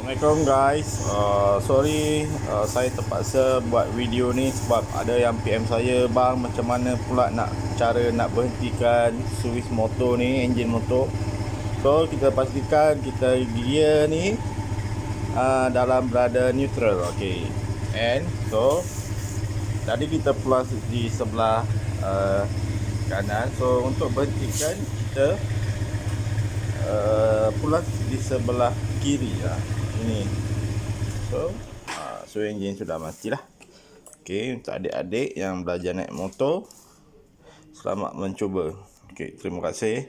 Assalamualaikum guys. Sorry, saya terpaksa buat video ni sebab ada yang PM saya, bang macam mana pula nak berhentikan servis motor ni, enjin motor. So kita pastikan kita gear ni dalam berada neutral. Okay. And so tadi kita plus di sebelah kanan. So untuk berhentikan kita plus di sebelah kiri lah. Ini. So enjin sudah mati lah. Okey, untuk adik-adik yang belajar naik motor, selamat mencuba. Okey, terima kasih.